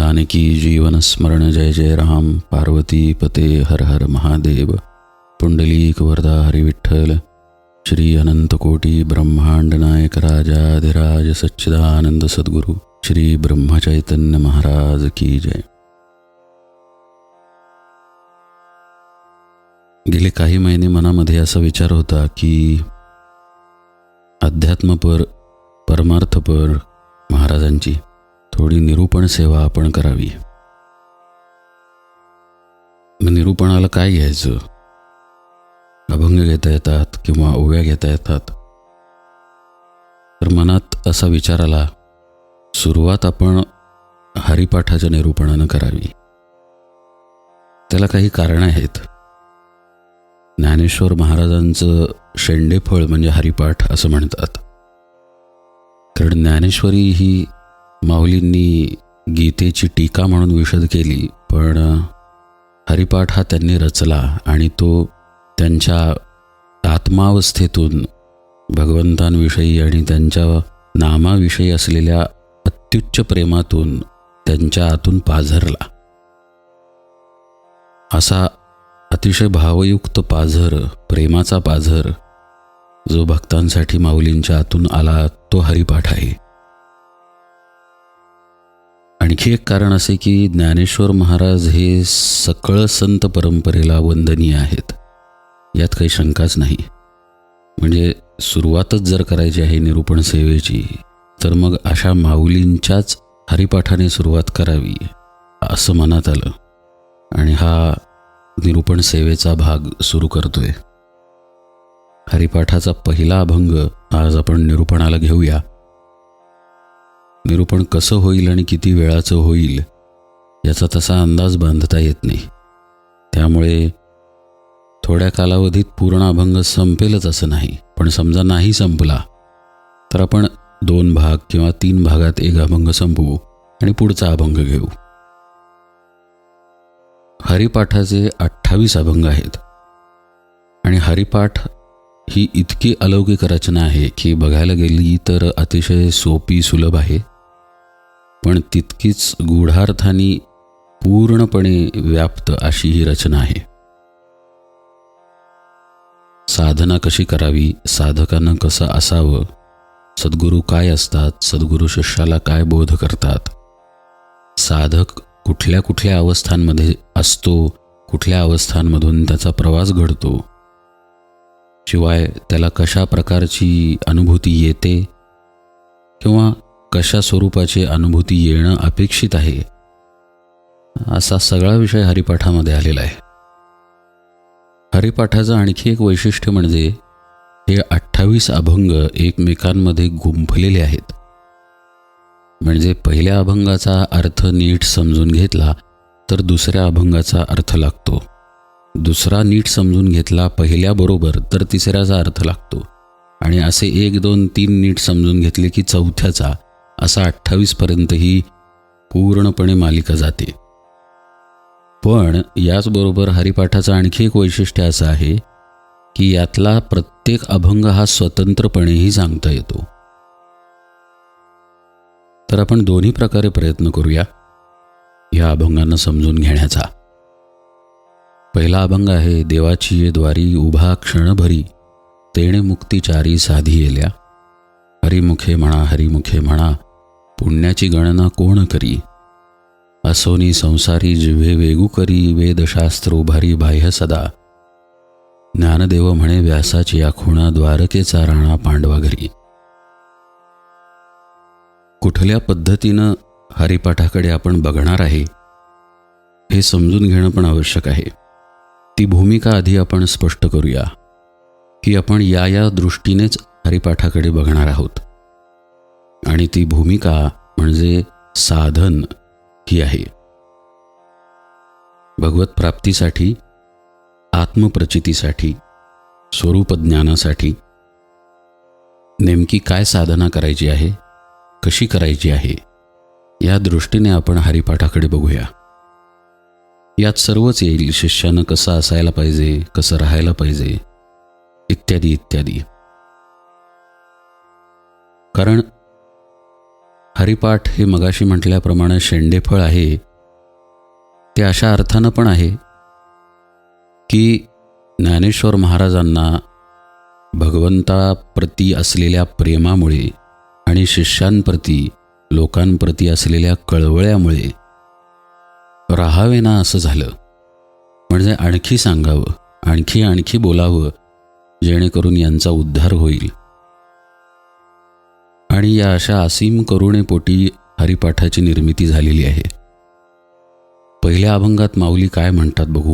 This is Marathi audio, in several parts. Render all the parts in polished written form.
जानकी जीवन स्मरण जय जय राम पार्वती पते हर हर महादेव पुंडलीक वरदा हरि विठ्ठल श्री अनंत कोटी ब्रह्मांड नायक राजाधिराज सच्चिदानंद सद्गुरु श्री ब्रह्मचैतन्य महाराज की जय। गेले काही महिने मनामध्ये असा विचार होता की अध्यात्मपर परमार्थपर महाराजांची थोडी निरूपण सेवा आपण करावी। मग निरूपणाला काय घ्यायचं? अभंग घेता येतात किंवा ओव्या घेता येतात। तर मनात असा विचार आला, सुरुवात आपण हरिपाठाच्या निरूपणानं करावी। त्याला काही कारणं आहेत। ज्ञानेश्वर महाराजांचं शेंडेफळ म्हणजे हरिपाठ असं म्हणतात। कारण ज्ञानेश्वरी ही माऊलींनी गीतेची टीका म्हणून विशद केली, पण हरिपाठ हा त्यांनी रचला आणि तो त्यांच्या आत्मावस्थेतून भगवंतांविषयी आणि त्यांच्या नामाविषयी असलेल्या अत्युच्च प्रेमातून त्यांच्या आतून पाझरला। असा अतिशय भावयुक्त पाझर, प्रेमाचा पाझर जो भक्तांसाठी माऊलींच्या आतून आला तो हरिपाठ आहे। आणखी एक कारण असे की ज्ञानेश्वर महाराज हे सकळ संत परंपरेला वंदनीय आहेत, यात काही शंकाच नाही। म्हणजे सुरुवातच जर करायची आहे निरूपण सेवेची तर मग अशा माऊलींच्याच हरिपाठाने सुरुवात करावी असं मनात आलं आणि हा निरूपण सेवेचा भाग सुरू करतोय। हरिपाठाचा पहिला अभंग आज आपण निरूपणाला घेऊया। निरूपण कसं होईल आणि किती वेळाचं होईल याचा तसा अंदाज बांधता येत नाही, त्यामुळे थोड्या कालावधीत पूर्ण अभंग संपेलच असं नाही। पण समजा नाही संपला तर आपण 2 भाग किंवा 3 भागात एक अभंग संपवू आणि पुढचा अभंग घेऊ। हरिपाठाचे 28 अभंग आहेत आणि हरिपाठ ही इतकी अलौकिक रचना आहे की बघायला गेली तर अतिशय सोपी सुलभ आहे, पण तितकीच गूढार्थाने पूर्णपणे व्याप्त अशी ही रचना आहे। साधना कशी करावी, साधकानं कसं असावं, सद्गुरू काय असतात, सद्गुरू शिष्याला काय बोध करतात, साधक कुठल्या कुठल्या अवस्थांमध्ये असतो, कुठल्या अवस्थांमधून त्याचा प्रवास घडतो, शिवाय त्याला कशा प्रकारची अनुभूती येते किंवा कशा स्वरूपाची अनुभूती येणं अपेक्षित आहे, असा सगळा विषय हरिपाठामध्ये आलेला आहे। हरिपाठाचं आणखी एक वैशिष्ट्य म्हणजे हे 28 अभंग एकमेकांमध्ये गुंफलेले आहेत। म्हणजे पहिल्या अभंगाचा अर्थ नीट समजून घेतला तर दुसऱ्या अभंगाचा अर्थ लागतो, दुसरा नीट समजून घेतला पहिल्याबरोबर तर तिसऱ्याचा अर्थ लागतो, आणि असे 1, 2, 3 नीट समजून घेतले की चौथ्याचा, असा 28 पर्यंत ही पूर्णपणे मालिका जाते। पण याचबरोबर हरिपाठाचं आणखी एक वैशिष्ट्य असं आहे की यातला प्रत्येक अभंग हा स्वतंत्रपणेही सांगता येतो। तर आपण दोन्ही प्रकारे प्रयत्न करूया या अभंगांना समजून घेण्याचा। पहिला अभंग आहे, देवाची ये द्वारी उभा क्षणभरी तेणे मुक्तिचारी साधी येल्या, हरिमुखे म्हणा हरिमुखे म्हणा पुण्याची गणना कोण करी, असोनी संसारी जिव्हे वेगू करी वेदशास्त्र उभारी बाह्य सदा, ज्ञानदेव म्हणे व्यासाची या खुणा द्वारकेचा राणा पांडवा घरी। कुठल्या पद्धतीनं हरिपाठाकडे आपण बघणार आहे हे समजून घेणं पण आवश्यक आहे। ती भूमिका आधी आपण स्पष्ट करूया की आपण या दृष्टीनेच हरिपाठाकडे बघणार आहोत, आणि ती भूमिका म्हणजे साधन ही आहे। भगवत प्राप्तीसाठी, आत्मप्रचितीसाठी, स्वरूप ज्ञानासाठी नेमकी काय साधना करायची आहे, कशी करायची आहे, या दृष्टीने आपण हरिपाठाकडे बघूया। यात सर्वच येईल, शिष्यानं कसं असायला पाहिजे, कसं राहायला पाहिजे, इत्यादी इत्यादी। कारण हरिपाठ हे मगाशी म्हटल्याप्रमाणे शेंडेफळ आहे, ते अशा अर्थानं पण आहे की ज्ञानेश्वर महाराजांना भगवंताप्रती असलेल्या प्रेमामुळे आणि शिष्यांप्रती लोकांप्रती असलेल्या कळवळ्यामुळे राहावेना असं झालं. म्हणजे आणखी सांगावं, आणखी बोलावं, जेणेकरून यांचा उद्धार होईल. आणि या अशा असीम करुणेपोटी हरिपाठाची निर्मिती झालेली आहे. पहिल्या अभंगात माऊली काय म्हणतात बघू.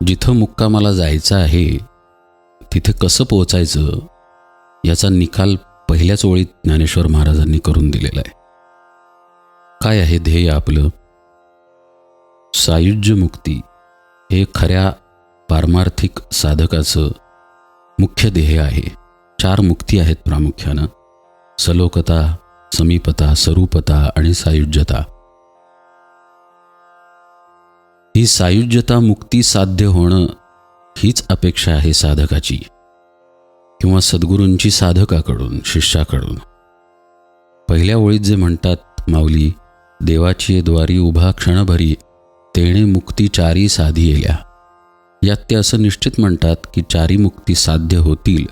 जिथं मुक्कामाला जायचं आहे तिथे कसं पोचायचं याचा निकाल पहिल्याच ओळीत ज्ञानेश्वर महाराजांनी करून दिलेला आहे. काय आहे ध्येय आपलं? सायुज्य मुक्ती हे खऱ्या पारमार्थिक साधकाचं मुख्य ध्येय आहे. 4 मुक्ती आहेत प्रामुख्यानं: सलोकता, समीपता, स्वरूपता आणि सायुज्यता. ही सायुज्यता मुक्ती साध्य होणं हीच अपेक्षा आहे साधकाची किंवा सद्गुरूंची साधकाकडून, शिष्याकडून. पहिल्या ओळीत जे म्हणतात माऊली, देवाची द्वारी उभा क्षणभरी तेणे मुक्ती 4 साधी येल्या, यात ते असं निश्चित म्हणतात की 4 मुक्ती साध्य होतील.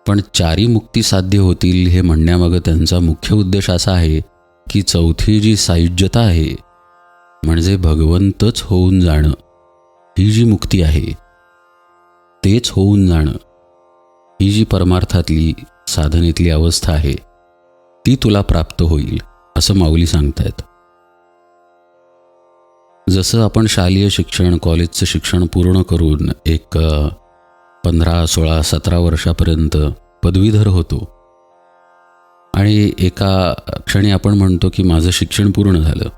पण 4 मुक्ती साध्य होतील हे म्हणण्यामागं त्यांचा मुख्य उद्देश असा आहे की 4थी जी सायुज्यता आहे, म्हणजे भगवंतच होऊन जाणं, ही जी मुक्ती आहे, तेच होऊन जाणं, ही जी परमार्थातली साधनेतली अवस्था आहे, ती तुला प्राप्त होईल असं माऊली सांगतायत. जसं आपण शालेय शिक्षण, कॉलेजचं शिक्षण पूर्ण करून एक 15, 16, 17 वर्षापर्यंत पदवीधर होतो आणि एका क्षणी आपण म्हणतो की माझं शिक्षण पूर्ण झालं.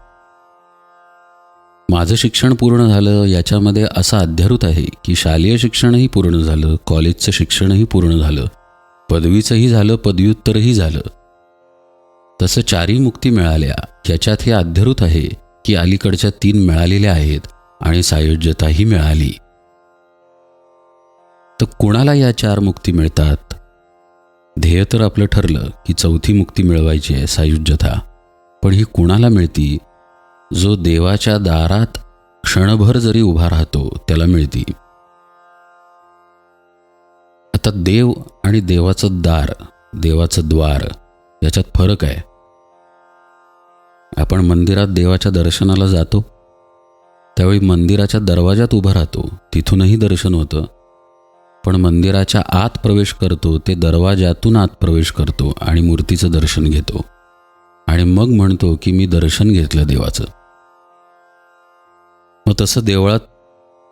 माझं शिक्षण पूर्ण झालं याच्यामध्ये असा अध्यारूत आहे की शालेय शिक्षणही पूर्ण झालं, कॉलेजचं शिक्षणही पूर्ण झालं, पदवीचंही झालं, पदव्युत्तरही झालं. तसं 4 मुक्ती मिळाल्या याच्यात हे अध्यारूत आहे की अलीकडच्या 3 मिळालेल्या आहेत आणि सायुज्यताही मिळाली. तर कुणाला या 4 मुक्ती मिळतात? ध्येय तर आपलं ठरलं की 4थी मुक्ती मिळवायची आहे, सायुज्यता. पण ही कुणाला मिळती? जो देवाच्या दारात क्षणभर जरी उभा राहतो त्याला मिळती. आता देव आणि देवाचं दार, देवाचं द्वार याच्यात फरक आहे. आपण मंदिरात देवाच्या दर्शनाला जातो त्यावेळी मंदिराच्या दरवाजात उभं राहतो, तिथूनही दर्शन होतं. पण मंदिराच्या आत प्रवेश करतो ते दरवाजातून आत प्रवेश करतो आणि मूर्तीचं दर्शन घेतो आणि मग म्हणतो की मी दर्शन घेतलं देवाचं. मग तसं देवळात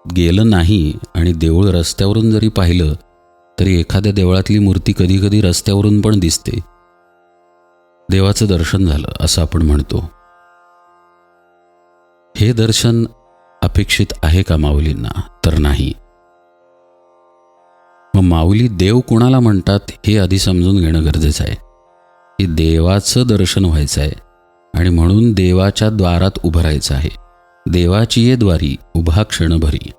गेलं नाही आणि देऊळ रस्त्यावरून जरी पाहिलं तरी एखाद्या देवळातली मूर्ती कधी कधी रस्त्यावरून पण दिसते. देवाचं दर्शन झालं असं आपण म्हणतो. हे दर्शन अपेक्षित आहे का माऊलींना? तर नाही. मग माऊली देव कुणाला म्हणतात हे आधी समजून घेणं गरजेचं आहे की देवाचं दर्शन व्हायचं आहे आणि म्हणून देवाच्या द्वारात उभं राहायचं आहे. देवाची ये द्वारी उभा क्षणभरी.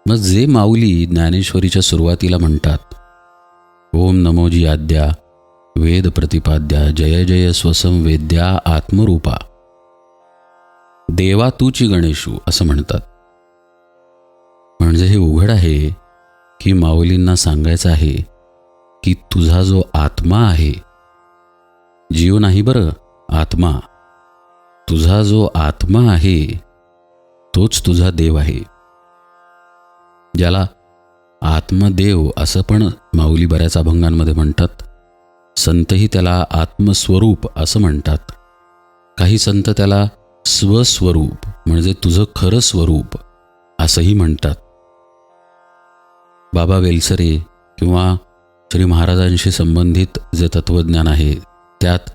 मग जे माऊली ज्ञानेश्वरीच्या सुरुवातीला म्हणतात, ओम नमोजी आद्या वेद प्रतिपाद्या जय जय स्वसंवेद्या आत्मरूपा देवा तूची गणेशू असं म्हणतात. म्हणजे हे उघड आहे की माऊलींना सांगायचं आहे की तुझा जो आत्मा आहे, जीव नाही बरं, आत्मा, तुझा जो आत्मा आहे तोच तुझा देव आहे. ज्याला आत्मदेव असं पण माऊली बऱ्याच अभंगांमध्ये म्हणतात. संतही त्याला आत्मस्वरूप असं म्हणतात. काही संत त्याला स्वस्वरूप म्हणजे तुझं खरं स्वरूप असंही म्हणतात. बाबा वेलसरे किंवा श्री महाराजांशी संबंधित जे तत्त्वज्ञान आहे त्यात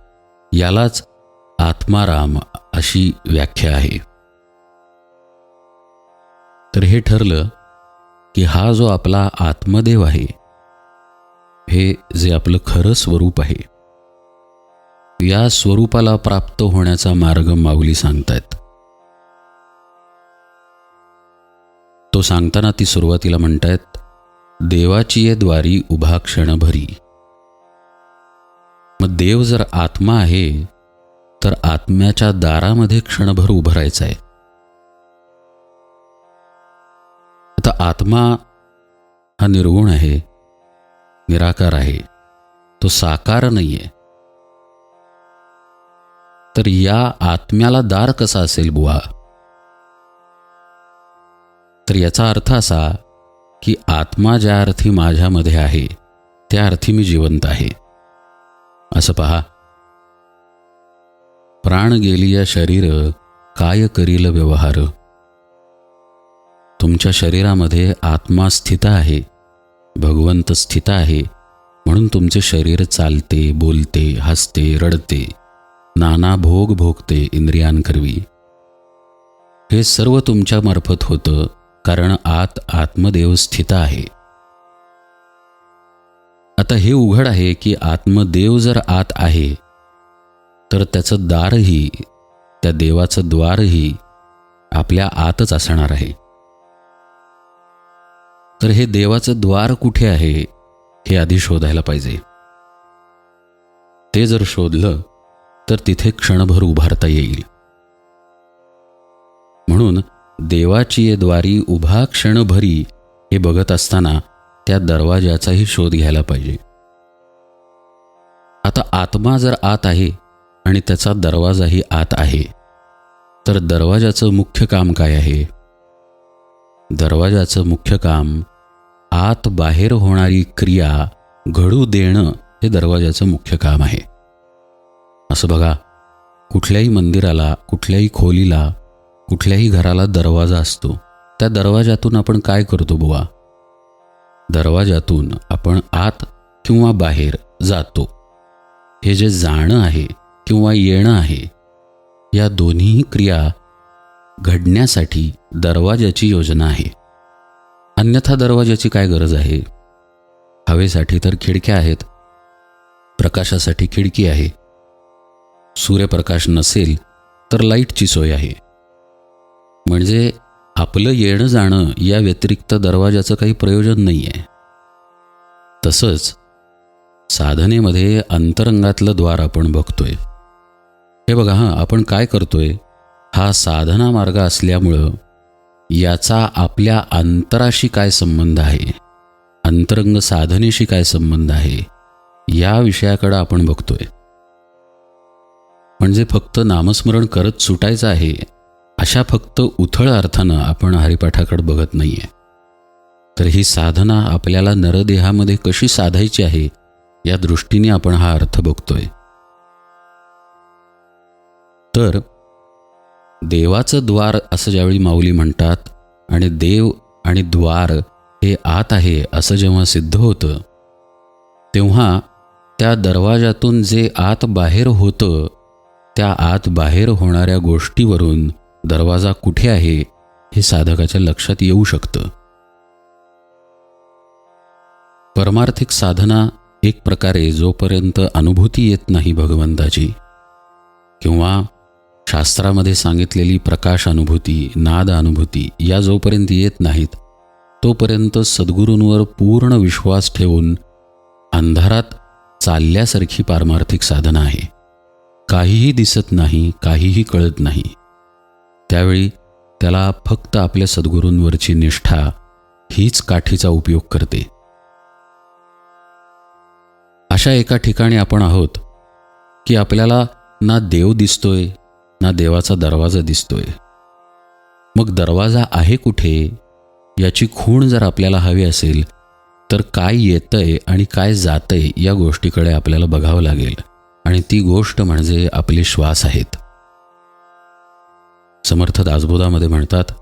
यालाच आत्माराम अशी व्याख्या आहे. तर हे ठरलं की हा जो आपला आत्मदेव आहे, हे जे आपलं खरं स्वरूप आहे, या स्वरूपाला प्राप्त होण्याचा मार्ग माऊली सांगतायत. तो सांगताना ती सुरुवातीला म्हणतायत, देवाची ये द्वारी उभा क्षणभरी. मग देव जर आत्मा आहे तर आत्म्याच्या दारामध्ये क्षणभर उभं राहायचं आहे. आता आत्मा हा निर्गुण आहे, निराकार आहे, तो साकार नाही आहे. तर या आत्म्याला दार कसा असेल बुवा? तर याचा अर्थ असा की आत्मा ज्या अर्थी माझ्यामध्ये आहे त्या अर्थी मी जिवंत आहे. असं पहा, प्राण गेलिया शरीर काय करील व्यवहार. तुमच्या शरीरामध्ये आत्मा स्थित आहे, भगवंत स्थित आहे, म्हणून तुमचे शरीर चालते, बोलते, हसते, रडते, नाना भोग भोगते इंद्रियांकरवी. हे सर्व तुमच्या मार्फत होतं, कारण आत आत्मदेव स्थित आहे. आता हे उघड आहे की आत्मदेव जर आत आहे तर त्याचं दारही, त्या देवाचं द्वारही आपल्या आतच असणार आहे. तर हे देवाचं द्वार कुठे आहे हे आधी शोधायला पाहिजे. ते जर शोधलं तर तिथे क्षणभर उभारता येईल. म्हणून देवाची ये द्वारी उभा क्षणभरी हे बघत असताना त्या दरवाजाचाही शोध घ्यायला पाहिजे. आता आत्मा जर आत आहे आणि त्याचा दरवाजाही आत आहे, तर दरवाजाचं मुख्य काम काय आहे? दरवाजाचं मुख्य काम आत बाहेर होणारी क्रिया घडू देणं हे दरवाजाचं मुख्य काम आहे. असं बघा, कुठल्याही मंदिराला, कुठल्याही खोलीला, कुठल्याही घराला दरवाजा असतो. त्या दरवाजातून आपण काय करतो बुवा? दरवाजातून आपण आत किंवा बाहेर जातो. हे जे जाणं आहे किंवा येणं आहे, या दोन्ही क्रिया घडण्यासाठी दरवाजाची योजना आहे. अन्यथा दरवाजाची काय गरज आहे? हवेसाठी तर खिडक्या आहेत, प्रकाशासाठी खिडकी आहे. सूर्यप्रकाश नसेल तर लाईटची सोय आहे. म्हणजे आपलं येणं जाणं या व्यतिरिक्त दरवाजाचं काही प्रयोजन नाही आहे. तसंच साधनेमध्ये अंतरंगातलं द्वार आपण बघतोय. हे बघा, आपण काय करतोय? हा साधना मार्ग असल्यामुळं याचा आपल्या अंतराशी काय संबंध आहे, अंतरंग साधनेशी काय संबंध आहे, या विषयाकडे आपण बघतोय. म्हणजे फक्त नामस्मरण करत सुटायचं आहे अशा फक्त उथळ अर्थानं आपण हरिपाठाकडे बघत नाही आहे. तर ही साधना आपल्याला नरदेहामध्ये कशी साधायची आहे या दृष्टीने आपण हा अर्थ बघतोय. तर देवाचं द्वार असं ज्यावेळी माऊली म्हणतात आणि देव आणि द्वार हे आत आहे असं जेव्हा सिद्ध होतं, तेव्हा त्या दरवाजातून जे आत बाहेर होतं, त्या आत बाहेर होणाऱ्या गोष्टीवरून दरवाजा कुठे आहे हे साधकाच्या लक्षात येऊ शकतं. परमार्थिक साधना एक प्रकारे जोपर्यंत अनुभूती येत नाही भगवंताची, किंवा शास्त्रामध्ये सांगितलेली प्रकाश अनुभूती, नाद अनुभूती या जोपर्यंत येत नाहीत, तोपर्यंत सद्गुरूंवर पूर्ण विश्वास ठेवून अंधारात चालल्यासारखी पारमार्थिक साधना आहे. काहीही दिसत नाही, काहीही कळत नाही. त्यावेळी त्याला फक्त आपल्या सद्गुरूंवरची निष्ठा हीच काठीचा उपयोग करते. अशा एका ठिकाणी आपण आहोत की आपल्याला ना देव दिसतोय, ना देवाचा दरवाजा दिसतोय. मग दरवाजा आहे कुठे याची खूण जर आपल्याला हवी असेल तर काय येतंय आणि काय जातंय या गोष्टीकडे आपल्याला बघावं लागेल. आणि ती गोष्ट म्हणजे आपले श्वास आहेत. समर्थ दासबोधामध्ये म्हणतात,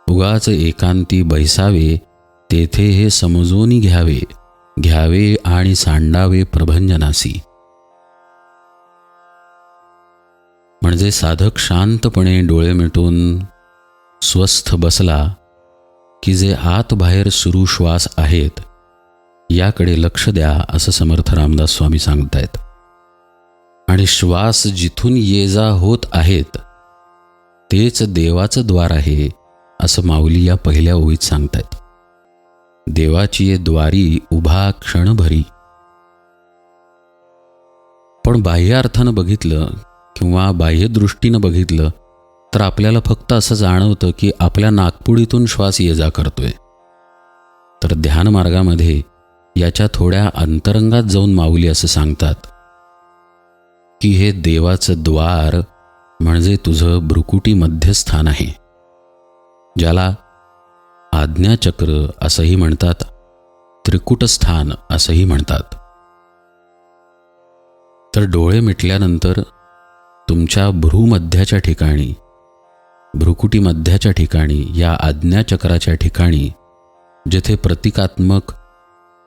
उगाच एकांती बैसावे, तेथे हे समजून घ्यावे, घ्यावे आणि सांडावे प्रभंजनासी. म्हणजे साधक शांतपणे डोळे मिटून स्वस्थ बसला की जे आत बाहेर सुरू श्वास आहेत याकडे लक्ष द्या, असं समर्थ रामदास स्वामी सांगतायत. आणि श्वास जिथून ये जा होत आहेत तेच देवाचं द्वार आहे, असं माऊली या पहिल्या ओळीत सांगतायत. देवाची ये द्वारी उभा क्षणभरी. पण बाह्य अर्थानं बघितलं किंवा बाह्यदृष्टीनं बघितलं तर आपल्याला फक्त असं जाणवतं की आपल्या नाकपुडीतून श्वास ये जा करतोय. तर ध्यानमार्गामध्ये याच्या थोड्या अंतरंगात जाऊन माऊली असं सांगतात की हे देवाचं द्वार म्हणजे तुझं भ्रुकुटी मध्यस्थान आहे, ज्याला आज्ञाचक्र असंही म्हणतात, त्रिकुटस्थान असंही म्हणतात. तर डोळे मिटल्यानंतर तुमच्या भ्रूमध्याच्या ठिकाणी, भ्रुकुटी मध्याच्या ठिकाणी, या आज्ञाचक्राच्या ठिकाणी जेथे प्रतिकात्मक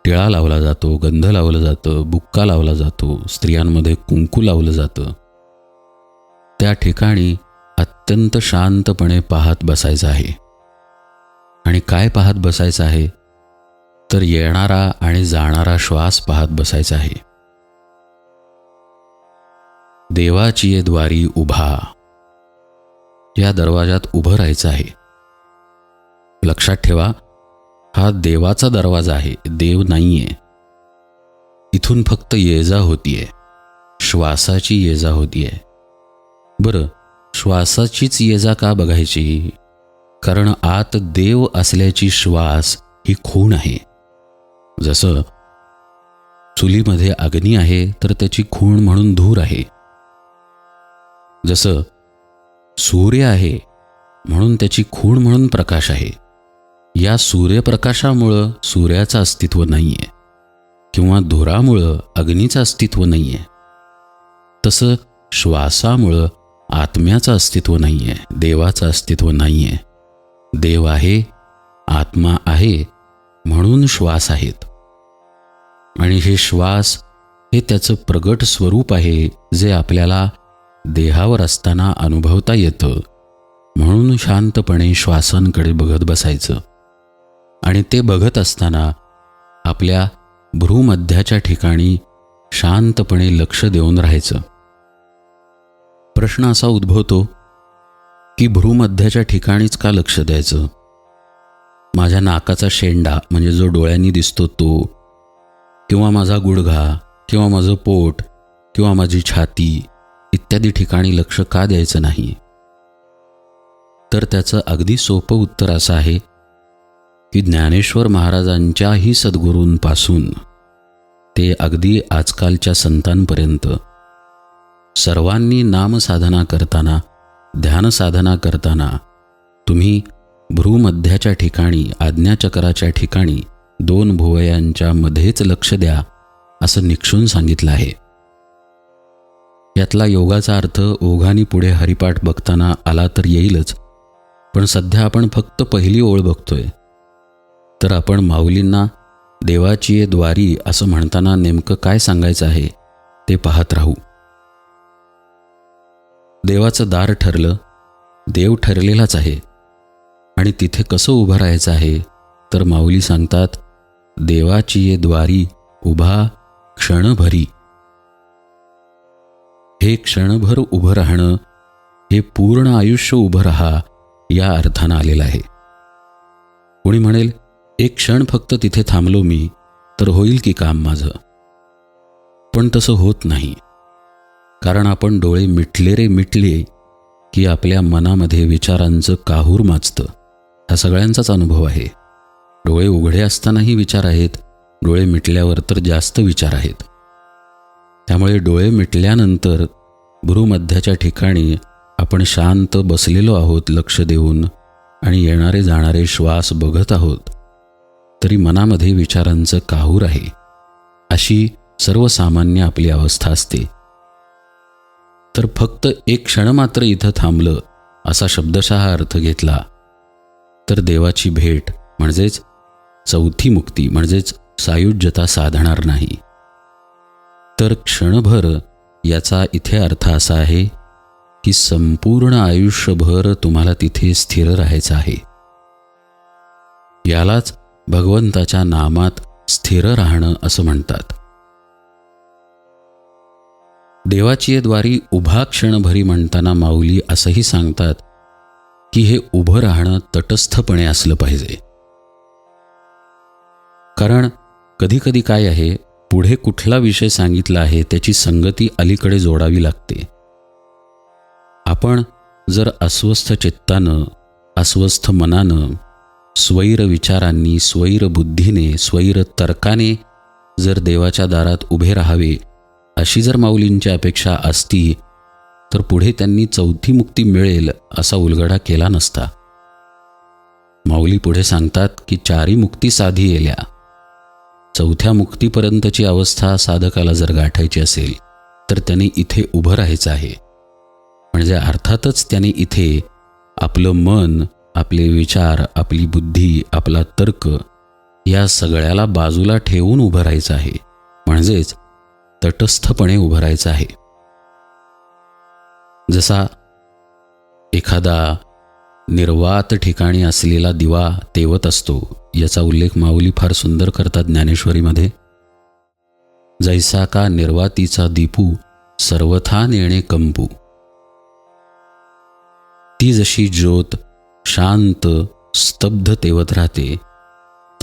टिळा लावला जातो, गंध लावलं जातं, बुक्का लावला जातो, स्त्रियांमध्ये कुंकू लावलं जातं, त्या ठिकाणी अत्यंत शांतपणे पाहत बसायचं आहे. आणि काय पाहत बसायचं आहे तर येणारा आणि जाणारा श्वास पाहत बसायचा आहे. देवाची ये द्वारी उभा, या दरवाजात उभं राहायचं आहे. लक्षात ठेवा, हा देवाचा दरवाजा आहे, देव नाहीये. इथून फक्त ये जा होतीये, श्वासाची ये जा होतीये. बरं, श्वासाचीच ये जा का बघायची? कारण आत देव असल्याची श्वास ही खूण आहे. जसं चुलीमध्ये अग्नी आहे तर त्याची खूण म्हणून धूर आहे. जसं सूर्य आहे म्हणून त्याची खूण म्हणून प्रकाश आहे. या सूर्यप्रकाशामुळं सूर्याचं अस्तित्व नाही आहे किंवा धुरामुळं अग्नीचं अस्तित्व नाही आहे. तसं श्वासामुळं आत्म्याचं अस्तित्व नाही आहे, देवाचं अस्तित्व नाही आहे. देव आहे, आत्मा आहे, म्हणून श्वास आहेत. आणि हे श्वास हे त्याचं प्रगट स्वरूप आहे, जे आपल्याला देहावर असताना अनुभवता येतं. म्हणून शांतपणे श्वासांकडे बघत बसायचं आणि ते बघत असताना आपल्या भ्रूमध्याच्या ठिकाणी शांतपणे लक्ष देऊन राहायचं. प्रश्न असा उद्भवतो की भ्रूमध्याच्या ठिकाणीच का लक्ष द्यायचं? माझ्या नाकाचा शेंडा म्हणजे जो डोळ्यांनी दिसतो तो, किंवा माझा गुडघा, किंवा माझं पोट, किंवा माझी छाती इत्यादी ठिकाणी लक्ष का द्यायचं नाही? तर त्याचं अगदी सोपं उत्तर असं आहे की ज्ञानेश्वर महाराजांच्याही सद्गुरूंपासून ते अगदी आजकालच्या संतांपर्यंत सर्वांनी नामसाधना करताना, ध्यानसाधना करताना तुम्ही भ्रूमध्याच्या ठिकाणी, आज्ञाचक्राच्या ठिकाणी 2 भुवयांच्या मध्येच लक्ष द्या असं निक्षून सांगितलं आहे. यातला योगाचा अर्थ ओघानी पुढे हरिपाठ बघताना आला तर येईलच, पण सध्या आपण फक्त पहिली ओळ बघतोय. तर आपण माऊलींना देवाची ये द्वारी असं म्हणताना नेमकं काय सांगायचं आहे ते पाहत राहू. देवाचं दार ठरलं, देव ठरलेलाच आहे. आणि तिथे कसं उभं राहायचं आहे तर माऊली सांगतात, देवाची ये द्वारी उभा क्षणभरी. हे क्षणभर उभं राहणं हे पूर्ण आयुष्य उभं राहा या अर्थानं आलेलं आहे. कोणी म्हणेल, एक क्षण फक्त तिथे थांबलो मी तर होईल की काम माझं? पण तसं होत नाही. कारण आपण डोळे मिटले रे मिटले की आपल्या मनामध्ये विचारांचं काहूर माचतं. हा सगळ्यांचाच अनुभव आहे. डोळे उघडे असतानाही विचार आहेत, डोळे मिटल्यावर तर जास्त विचार आहेत. त्यामुळे डोळे मिटल्यानंतर भ्रूमध्याच्या ठिकाणी आपण शांत बसलेलो आहोत लक्ष देऊन आणि येणारे जाणारे श्वास बघत आहोत, तरी मनामध्ये विचारांचं काहूर आहे. अशी सर्वसामान्य आपली अवस्था असते. तर फक्त एक क्षण मात्र इथं थांबलं असा शब्दशः अर्थ घेतला तर देवाची भेट म्हणजेच चौथी मुक्ती म्हणजेच सायुज्यता साधणार नाही. तर क्षणभर याचा इथे अर्थ असा आहे की संपूर्ण आयुष्यभर तुम्हाला तिथे स्थिर राहायचं आहे. यालाच भगवंताच्या नामात स्थिर राहणं असं म्हणतात. देवाची ये द्वारी उभा क्षणभरी म्हणताना माऊली असंही सांगतात की हे उभं राहणं तटस्थपणे असलं पाहिजे. कारण कधीकधी काय आहे, पुढे कुठला विषय सांगितला आहे त्याची संगती अलीकडे जोडावी लागते. आपण जर अस्वस्थ चित्तानं, अस्वस्थ मनानं, स्वैर विचारांनी, स्वैर बुद्धीने, स्वैर तर्काने जर देवाच्या दारात उभे राहावे अशी जर माऊलींची अपेक्षा असती तर पुढे त्यांनी चौथी मुक्ती मिळेल असा उलगडा केला नसता. माऊली पुढे सांगतात की चारी मुक्ती साधी येल्या. चौथ्या मुक्तीपर्यंतची अवस्था साधकाला जर गाठायची असेल तर त्याने इथे उभं राहायचं आहे. म्हणजे अर्थातच त्याने इथे आपलं मन, आपले विचार, आपली बुद्धी, आपला तर्क या सगळ्याला बाजूला ठेवून उभं राहायचं आहे. म्हणजेच तटस्थपणे उभं राहायचं आहे. जसा एखादा निर्वात ठिकाणी असलेला दिवा तेवत असतो, याचा उल्लेख माऊली फार सुंदर करतात ज्ञानेश्वरीमध्ये. जैसा का निर्वातीचा दीपू सर्वथा नेणे कंपू. ती जशी ज्योत शांत स्तब्ध तेवत राहते,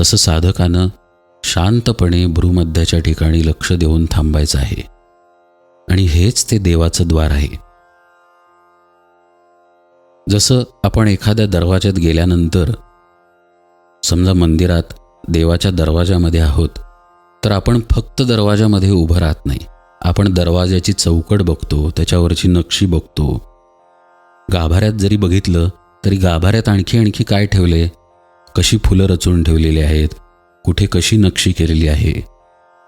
तसं साधकानं शांतपणे भ्रूमध्याच्या ठिकाणी लक्ष देऊन थांबायचं आहे. आणि हेच ते देवाचं द्वार आहे. जसं आपण एखाद्या दरवाज्यात गेल्यानंतर, समजा मंदिरात देवाच्या दरवाजामध्ये आहोत, तर आपण फक्त दरवाजामध्ये उभं राहत नाही. आपण दरवाजाची चौकट बघतो, त्याच्यावरची नक्षी बघतो. गाभाऱ्यात जरी बघितलं तरी गाभाऱ्यात आणखी काय ठेवले, कशी फुलं रचून ठेवलेली आहेत, कुठे कशी नक्षी केलेली आहे,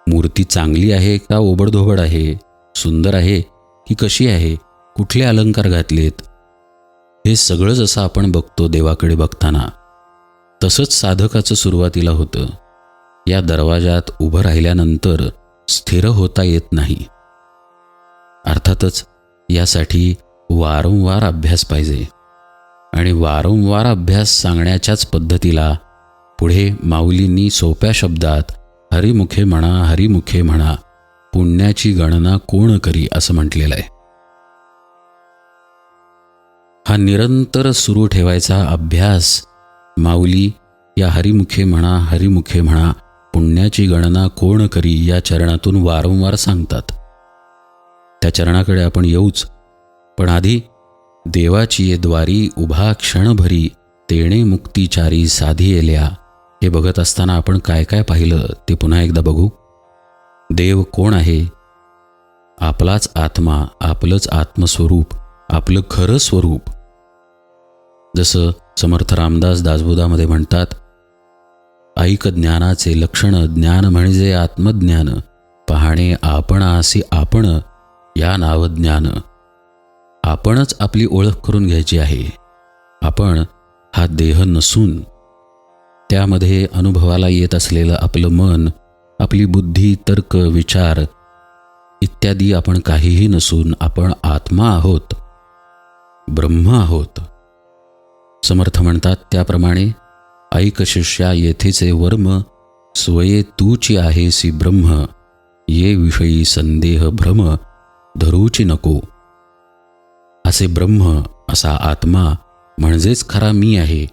मूर्ती चांगली आहे का ओबडधोबड आहे, सुंदर आहे की कशी आहे, कुठले अलंकार घातलेत, हे सगळं जसं आपण बघतो देवाकडे बघताना, तसंच साधकाचं सुरुवातीला होतं. या दरवाजात उभं राहिल्यानंतर स्थिर होता येत नाही. अर्थातच यासाठी वारंवार अभ्यास पाहिजे. आणि वारंवार अभ्यास सांगण्याच्याच पद्धतीला पुढे माऊलींनी सोप्या शब्दात हरिमुखे म्हणा, हरिमुखे म्हणा, पुण्याची गणना कोण करी असं म्हटलेलं आहे. हा निरंतर सुरू ठेवायचा अभ्यास माऊली या हरिमुखे म्हणा, हरिमुखे म्हणा, पुण्याची गणना कोण करी या चरणातून वारंवार सांगतात. त्या चरणाकडे आपण येऊच, पण आधी देवाची ये द्वारी उभा क्षणभरी तेणे मुक्तीचारी साधी येल्या हे बघत असताना आपण काय काय पाहिलं ते पुन्हा एकदा बघू. देव कोण आहे? आपलाच आत्मा, आपलंच आत्मस्वरूप, आपलं खरं स्वरूप. जसं समर्थ रामदास दासबोधामध्ये म्हणतात, ऐक ज्ञानाचे लक्षण, ज्ञान म्हणजे आत्मज्ञान, पाहणे आपणासी आपण या नाव ज्ञान. आपणच आपली ओळख करून घ्यायची आहे. आपण हा देह नसून त्यामध्ये अनुभवाला येत असलेलं आपलं मन, आपली बुद्धी, तर्क, विचार इत्यादी आपण काहीही नसून आपण आत्मा आहोत, ब्रह्म आहोत. समर्थ म्हणतात त्याप्रमाणे, ऐक शिष्या येथेचे वर्म, स्वये तूची आहेसी ब्रह्म, ये विषयी संदेह भ्रम धरूची नको. असे ब्रह्म, असा आत्मा म्हणजेच खरा मी आहे,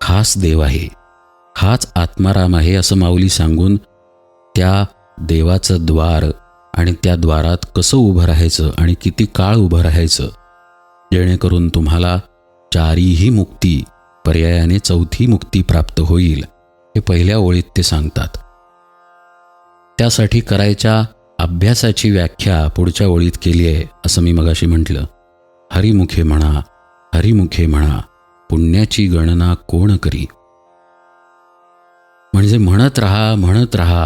खास देव आहे, हाच आत्माराम आहे असं माऊली सांगून त्या देवाचं द्वार आणि त्या द्वारात कसं उभं राहायचं आणि किती काळ उभं राहायचं जेणेकरून तुम्हाला चारीही मुक्ती, पर्यायाने चौथी मुक्ती प्राप्त होईल, हे पहिल्या ओळीत ते सांगतात. त्यासाठी करायच्या अभ्यासाची व्याख्या पुढच्या ओळीत केली आहे. असं मी मगाशी म्हटलं, हरिमुखे म्हणा, हरिमुखे म्हणा, पुण्याची गणना कोण करी. म्हणजे म्हणत राहा, म्हणत राहा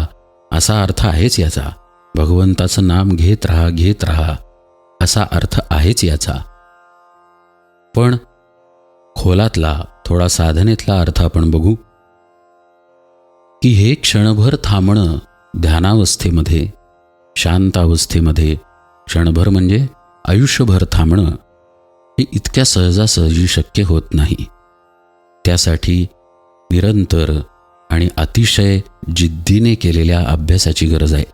असा अर्थ आहेच याचा. भगवंताचं नाम घेत राहा, घेत राहा असा अर्थ आहेच याचा. पण खोलातला, थोडा साधनेतला अर्थ आपण बघू की हे क्षणभर थांबणं ध्यानावस्थेमध्ये, शांत अवस्थेमध्ये, क्षणभर म्हणजे आयुष्यभर थांबणं हे इतक्या सहजासहजी शक्य होत नाही. त्यासाठी निरंतर आणि अतिशय जिद्दीने केलेल्या अभ्यासाची गरज आहे.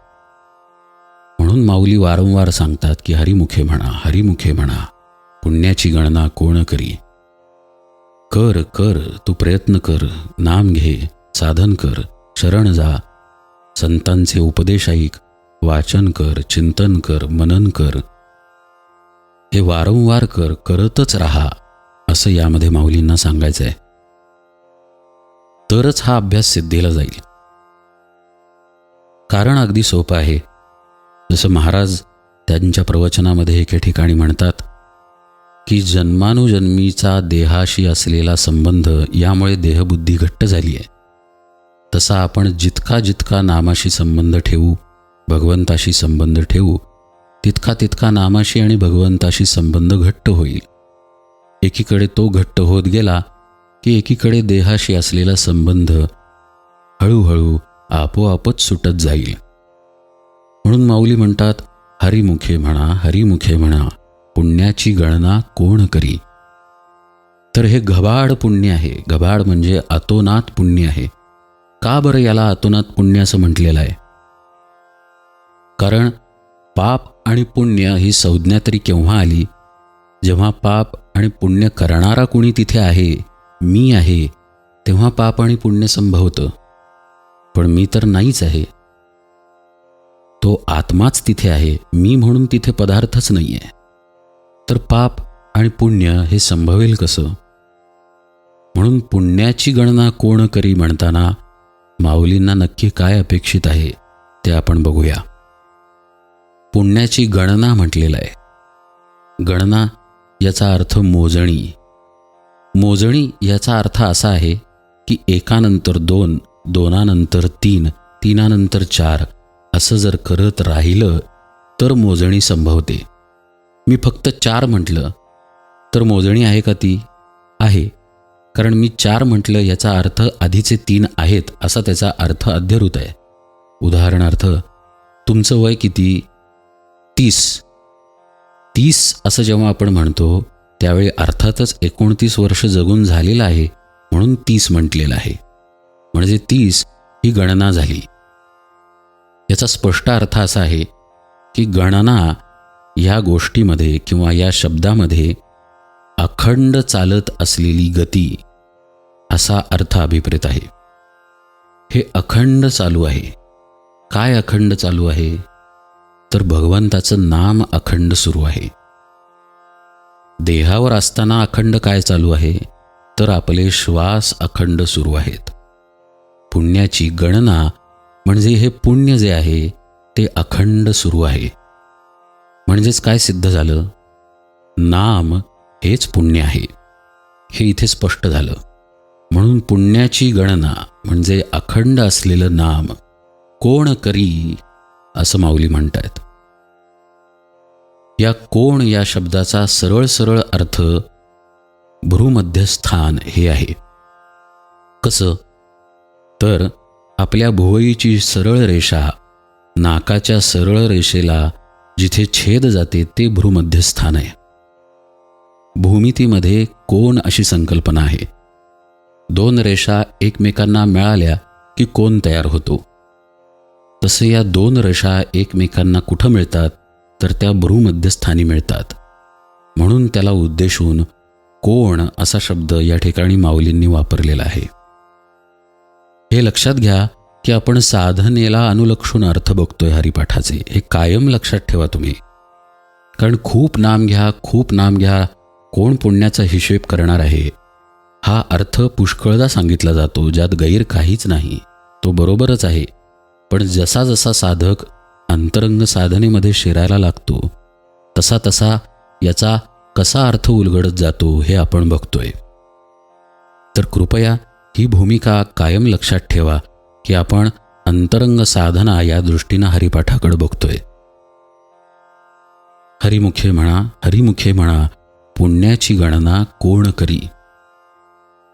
म्हणून माऊली वारंवार सांगतात की हरिमुखे म्हणा, हरिमुखे म्हणा, पुण्याची गणना कोण करी. कर कर तू प्रयत्न कर, नाम घे, साधन कर, शरण जा, संतांचे उपदेश ऐक, वाचन कर, चिंतन कर, मनन कर. हे वारंवार कर, करतच राहा, असं यामध्ये माऊलींना सांगायचं आहे. तरच हा अभ्यास सिद्धीला जाईल. कारण अगदी सोपं आहे. जसं महाराज त्यांच्या प्रवचनामध्ये एके ठिकाणी म्हणतात की जन्मानुजन्मीचा देहाशी असलेला संबंध यामुळे देहबुद्धी घट्ट झाली आहे. तसा आपण जितका जितका नामाशी संबंध ठेवू, भगवंताशी संबंध ठेवू, तितका तितका नामाशी आणि भगवंताशी संबंध घट्ट होईल. एकीकडे तो घट्ट होत गेला की एकीकडे देहाशी असलेला संबंध हळूहळू आपोआपच सुटत जाईल. म्हणून माऊली म्हणतात, हरिमुखे म्हणा, हरिमुखे म्हणा, पुण्याची गणना कोण करी. तर हे घबाड पुण्य आहे. घबाड म्हणजे अतोनात पुण्य आहे. का बरं याला अतोनात पुण्य असं म्हटलेलं आहे? कारण पाप आणि पुण्य ही संज्ञा तरी केव्हा आली? जेव्हा पाप आणि पुण्य करणारा कुणी तिथे आहे, मी आहे, तेव्हा पाप आणि पुण्य संभवतं. पण मी तर नाहीच आहे. तो आत्माच तिथे आहे, मी म्हणून तिथे पदार्थच नाही आहे. तर पाप आणि पुण्य हे संभवेल कसं? म्हणून पुण्याची गणना कोण करी म्हणताना माऊलींना नक्की काय अपेक्षित आहे ते आपण बघूया. पुण्याची गणना म्हटलेलं आहे. गणना याचा अर्थ मोजणी. मोजणी याचा अर्थ असा आहे की एकानंतर दोन, दोनानंतर तीन, तीनानंतर चार असं जर करत राहिलं तर मोजणी संभवते. मी फक्त 4 म्हटलं तर मोजणी आहे का ती? आहे. कारण मी 4 म्हटलं याचा अर्थ आधीचे 3 आहेत असा त्याचा अर्थ अध्यरूत आहे. उदाहरणार्थ, तुमचं वय किती? 30 असं जेव्हा आपण म्हणतो त्यावेळी अर्थातच 29 वर्ष जगून झालेलं आहे म्हणून 30 म्हटलेलं आहे. म्हणजे 30 ही गणना झाली. याचा स्पष्ट अर्थ असा आहे की गणना या गोष्टीमध्ये किंवा या शब्दामध्ये अखंड चालत असलेली गती असा अर्थ अभिप्रेत आहे. हे अखंड चालू आहे. काय अखंड चालू आहे? तर भगवंताचं नाम अखंड सुरू आहे. देहावर असताना अखंड काय चालू आहे? तर आपले श्वास अखंड सुरू आहेत. पुण्याची गणना म्हणजे हे पुण्य जे आहे ते अखंड सुरू आहे. म्हणजेच काय सिद्ध झालं? नाम हेच पुण्य आहे. हे इथे स्पष्ट झालं. म्हणून पुण्याची गणना म्हणजे अखंड असलेलं नाम कोण करी असं माऊली म्हणतायत. या कोण या शब्दाचा सरळ सरळ अर्थ भ्रूमध्यस्थान हे आहे. कसं? तर आपल्या भुवईची सरळ रेषा नाकाच्या सरळ रेषेला जिथे छेद जाते ते भ्रूमध्यस्थान आहे. भूमितीमध्ये कोन अशी संकल्पना आहे. 2 रेषा एकमेकांना मिळाल्या की कोन तयार होतो. तसे या 2 रेषा एकमेकांना कुठं मिळतात? तर त्या भ्रूमध्यस्थानी मिळतात. म्हणून त्याला उद्देशून कोण असा शब्द या ठिकाणी माऊलींनी वापरलेला आहे. हे लक्षात घ्या की आपण साधनेला अनुलक्षून अर्थ बघतोय हरिपाठाचे. हे कायम लक्षात ठेवा तुम्ही. कारण खूप नाम घ्या, खूप नाम घ्या, कोण पुण्याचा हिशेब करणार आहे? हा अर्थ पुष्कळदा सांगितला जातो, ज्यात गैर काहीच नाही. तो बरोबरच आहे. पण जसा जसा साधक अंतरंग साधनेमध्ये शिरायला लागतो तसा तसा याचा कसा अर्थ उलगडत जातो हे आपण बघतोय. तर कृपया ही भूमिका कायम लक्षात ठेवा की आपण अंतरंग साधना या दृष्टीनं हरिपाठाकडे बघतोय. हरिमुखे म्हणा, हरिमुखे म्हणा, पुण्याची गणना कोण करी.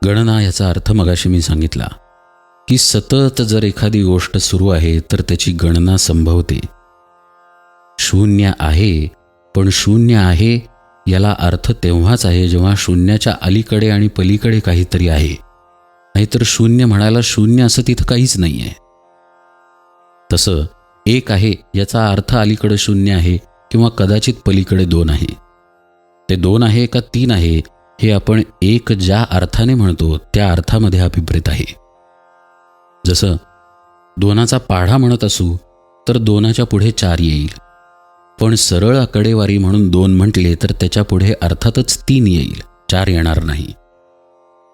गणना याचा अर्थ मगाशी मी सांगितला की सतत जर एखादी गोष्ट सुरू आहे तर त्याची गणना संभवते. शून्य आहे, पण शून्य आहे याला अर्थ तेव्हाच आहे जेव्हा शून्याच्या अलीकडे आणि पलीकडे काहीतरी आहे. नाहीतर शून्य म्हणायला शून्य असं तिथं काहीच नाही आहे. तसं एक आहे याचा अर्थ अलीकडे शून्य आहे किंवा कदाचित पलीकडे 2 आहे. ते 2 आहे का 3 आहे हे आपण एक ज्या अर्थाने म्हणतो त्या अर्थामध्ये अभिप्रेत आहे. जसं दोनाचा पाढा म्हणत असू तर दोनाच्या पुढे 4 येईल, पण सरळ आकडेवारी म्हणून 2 म्हटले तर त्याच्या पुढे अर्थातच 3 येईल, 4 येणार नाही.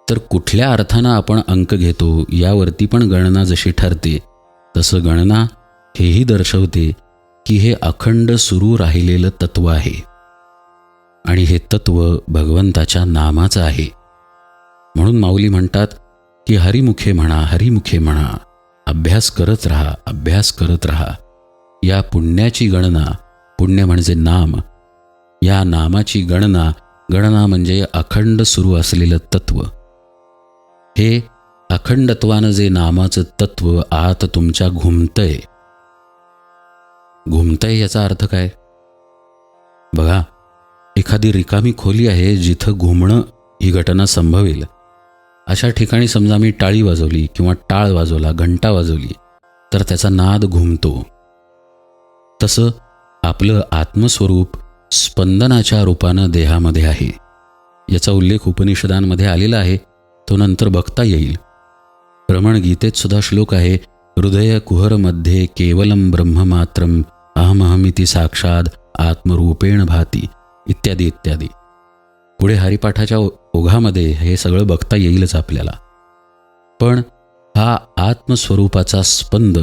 तर कुठल्या अर्थानं आपण अंक घेतो यावरती पण गणना जशी ठरते, तसं गणना हेही दर्शवते की हे अखंड सुरू राहिलेलं तत्व आहे आणि हे तत्व भगवंताच्या नामाचं आहे. म्हणून माऊली म्हणतात की हरिमुखे म्हणा, हरिमुखे म्हणा, अभ्यास करत राहा, अभ्यास करत राहा. या पुण्याची गणना, पुण्य म्हणजे नाम, या नामाची गणना, गणना म्हणजे अखंड सुरू असलेलं तत्व. हे अखंडत्वानं जे नामाचं तत्व आत तुमच्या घुमतंय. घुमतंय याचा अर्थ काय? बघा, एखादी रिकामी खोली आहे जिथं घुमणं ही घटना संभवेल. अशा ठिकाणी समजा मी टाळी वाजवली किंवा टाळ वाजवला, घंटा वाजवली, तर त्याचा नाद घुमतो. तसं आपलं आत्मस्वरूप स्पंदनाच्या रूपानं देहामध्ये आहे. याचा उल्लेख उपनिषदांमध्ये आलेला आहे, तो नंतर बघता येईल. रमण गीतेत सुद्धा श्लोक आहे, हृदय कुहरमध्ये केवलम ब्रह्ममात्रम अहमहमिति साक्षात आत्मरूपेण भाती, इत्यादी इत्यादी. पुढे हरिपाठाच्या ओघामध्ये हे सगळं बघता येईलच आपल्याला. पण हा आत्मस्वरूपाचा स्पंद,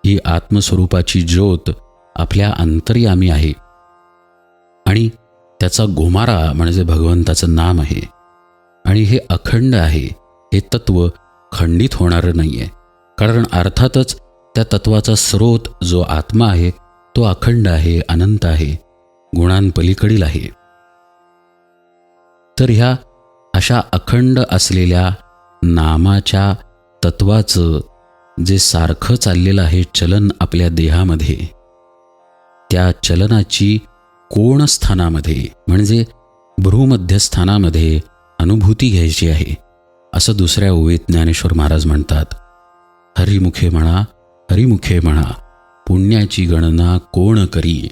ही आत्मस्वरूपाची ज्योत आपल्या अंतर्यामी आहे आणि त्याचा घुमारा म्हणजे भगवंताचं नाम आहे. आणि हे अखंड आहे. हे तत्व खंडित होणारं नाही आहे, कारण अर्थातच त्या तत्वाचा स्रोत जो आत्मा आहे तो अखंड आहे, अनंत आहे, गुणांपलीकडील आहे. तर ह्या अशा अखंड असलेल्या नामाच्या तत्वाचं जे सारखं चाललेलं आहे चलन आपल्या देहामध्ये, त्या चलनाची कोणस्थानामध्ये म्हणजे भ्रूमध्यस्थानामध्ये अनुभूती घ्यायची आहे, असं दुसऱ्या ओवीत ज्ञानेश्वर महाराज म्हणतात. हरिमुखे म्हणा, हरिमुखे म्हणा, पुण्याची गणना कोण करी.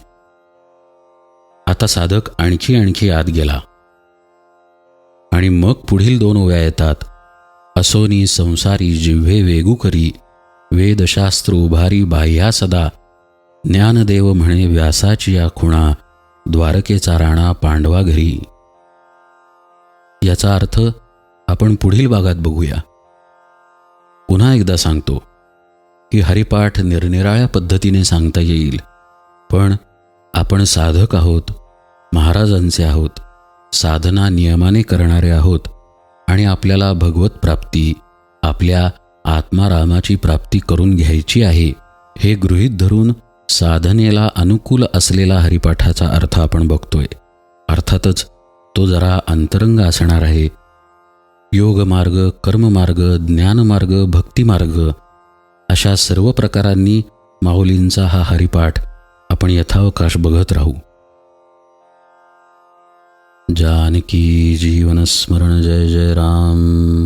आता साधक आणखी आत गेला आणि मग पुढील 2 ओव्या येतात. असोनी संसारी जिव्हे वेगू करी, वेदशास्त्र उभारी बाह्या सदा, ज्ञानदेव म्हणे व्यासाची या खुणा, द्वारकेचा राणा पांडवा घरी. याचा अर्थ आपण पुढील भागात बघूया. पुन्हा एकदा सांगतो की हरिपाठ निरनिराळ्या पद्धतीने सांगता येईल, पण आपण साधक आहोत, महाराजांचे आहोत, साधना नियमाने करणारे आहोत आणि आपल्याला भगवत प्राप्ती, आपल्या आत्मारामाची प्राप्ती करून घ्यायची आहे, हे गृहीत धरून साधनेला अनुकूल असलेला हरिपाठाचा अर्थ आपण बघतोय. अर्थातच तो जरा अंतरंग असणार आहे. योगमार्ग, कर्ममार्ग, ज्ञानमार्ग, भक्तिमार्ग अशा सर्व प्रकारांनी माऊलींचा हा हरिपाठ आपण यथावकाश बघत राहू. जानकी जीवन स्मरण. जय जय राम.